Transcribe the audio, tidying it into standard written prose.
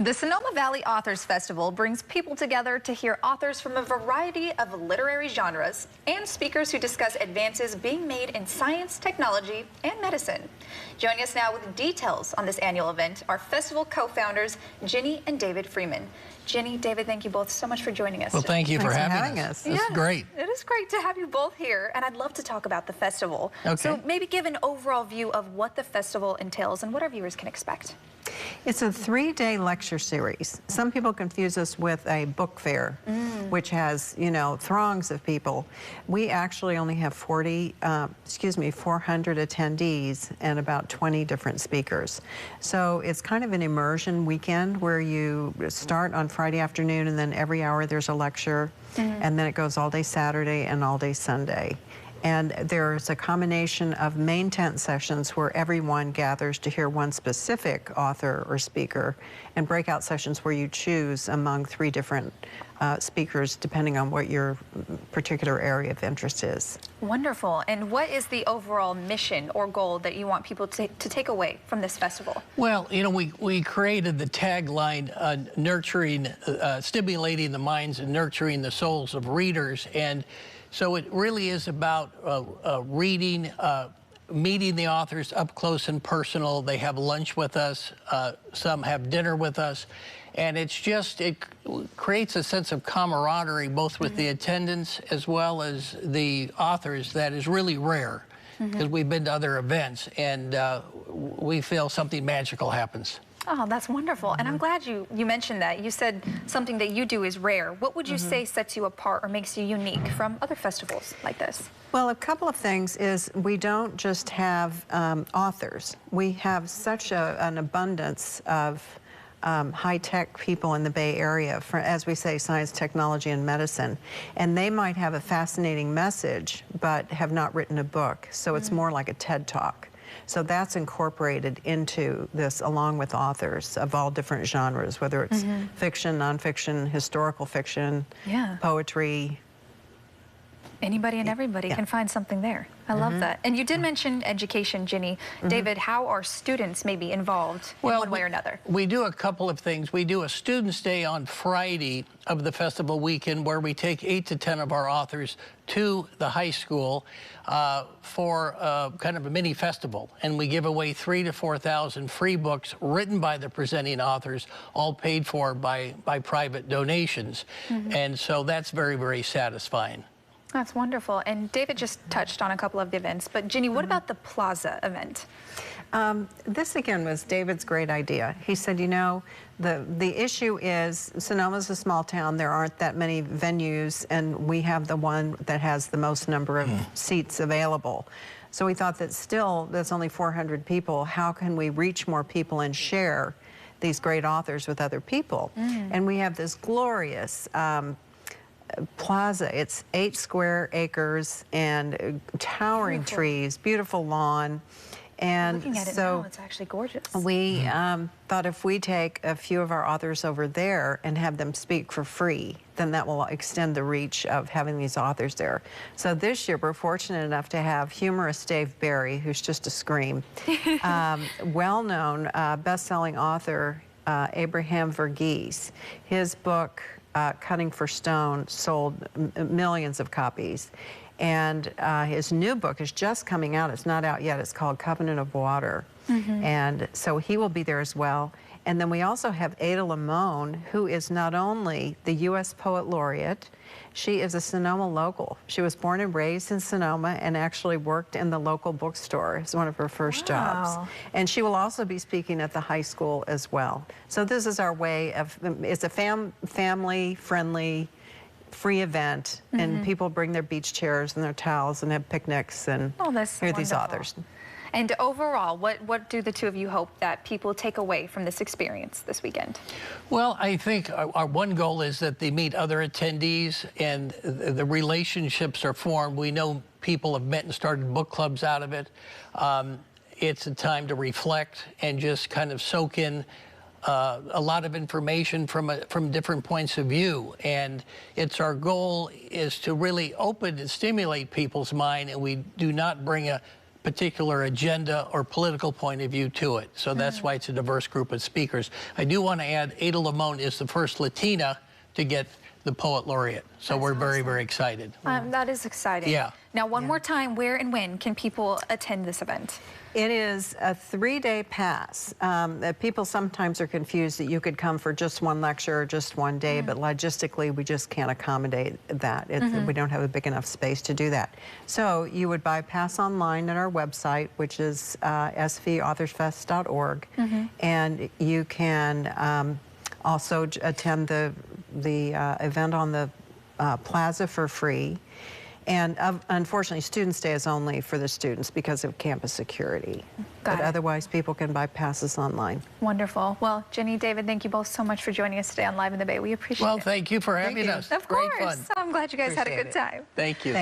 The Sonoma Valley Authors Festival brings people together to hear authors from a variety of literary genres and speakers who discuss advances being made in science, technology, and medicine. Joining us now with details on this annual event are festival co-founders Ginny and David Freeman. Ginny, David, thank you both so much for joining us. Well, thank you for having us. This is great. It is great to have you both here, and I'd love to talk about the festival. Okay. So maybe give an overall view of what the festival entails and what our viewers can expect. It's a 3-day lecture series. Some people confuse us with a book fair, which has, throngs of people. We actually only have 400 attendees and about 20 different speakers. So it's kind of an immersion weekend where you start on Friday afternoon and then every hour there's a lecture, and then it goes all day Saturday and all day Sunday. And there's a combination of main tent sessions where everyone gathers to hear one specific author or speaker, and breakout sessions where you choose among 3 different speakers depending on what your particular area of interest is. Wonderful. And what is the overall mission or goal that you want people to take away from this festival? Well, we created the tagline, stimulating the minds and nurturing the souls of readers. And so it really is about reading, meeting the authors up close and personal. They have lunch with us. Some have dinner with us. And it creates a sense of camaraderie, both with the attendants as well as the authors, that is really rare, because we've been to other events, and we feel something magical happens. Oh, that's wonderful. And I'm glad you mentioned that. You said something that you do is rare. What would you say sets you apart or makes you unique from other festivals like this? Well, a couple of things is we don't just have authors. We have such an abundance of high-tech people in the Bay Area, for, as we say, science, technology, and medicine. And they might have a fascinating message, but have not written a book. So it's more like a TED Talk. So that's incorporated into this, along with authors of all different genres, whether it's fiction, nonfiction, historical fiction, poetry. Anybody and everybody can find something there. I love that. And you did mention education, Ginny. David, how are students maybe involved in one way or another? We do a couple of things. We do a Students' Day on Friday of the festival weekend, where we take 8 to 10 of our authors to the high school for kind of a mini festival. And we give away 3,000 to 4,000 free books written by the presenting authors, all paid for by private donations. And so that's very, very satisfying. That's wonderful. And David just touched on a couple of the events, but Ginny, what about the Plaza event? This again was David's great idea. He said, the issue is Sonoma's a small town. There aren't that many venues, and we have the one that has the most number of seats available. So we thought that still, that's only 400 people. How can we reach more people and share these great authors with other people? And we have this glorious plaza. It's 8 square acres and towering trees, beautiful lawn. And looking at it now, it's actually gorgeous. We thought if we take a few of our authors over there and have them speak for free, then that will extend the reach of having these authors there. So this year we're fortunate enough to have humorous Dave Barry, who's just a scream, well-known best-selling author Abraham Verghese. His book Cutting for Stone sold millions of copies, and his new book is just coming out. It's not out yet. It's called Covenant of Water, and so he will be there as well. And then we also have Ada Limon, who is not only the U.S. Poet Laureate, she is a Sonoma local. She was born and raised in Sonoma and actually worked in the local bookstore as one of her first jobs. And she will also be speaking at the high school as well. So this is our way of, it's a family-friendly, free event, and people bring their beach chairs and their towels and have picnics and hear these authors. And overall, what do the two of you hope that people take away from this experience this weekend? Well, I think our one goal is that they meet other attendees and the relationships are formed. We know people have met and started book clubs out of it. It's a time to reflect and just kind of soak in a lot of information from different points of view, and it's our goal is to really open and stimulate people's mind, and we do not bring a particular agenda or political point of view to it. So that's why it's a diverse group of speakers. I do want to add, Ada Limon is the first Latina to get the Poet Laureate. So we're very, very excited. That is exciting. Yeah. Now, one more time, where and when can people attend this event? It is a 3-day pass. People sometimes are confused that you could come for just one lecture or just one day, but logistically, we just can't accommodate that. We don't have a big enough space to do that. So you would buy pass online at our website, which is svauthorfest.org, and you can also attend the event on the plaza for free. And unfortunately, Students' Day is only for the students because of campus security. But otherwise, people can buy passes online. Wonderful. Well, Ginny, David, thank you both so much for joining us today on Live in the Bay. We appreciate it. Well, thank you for having us. Of Great course. fun. I'm glad you guys had a good time. Thank you.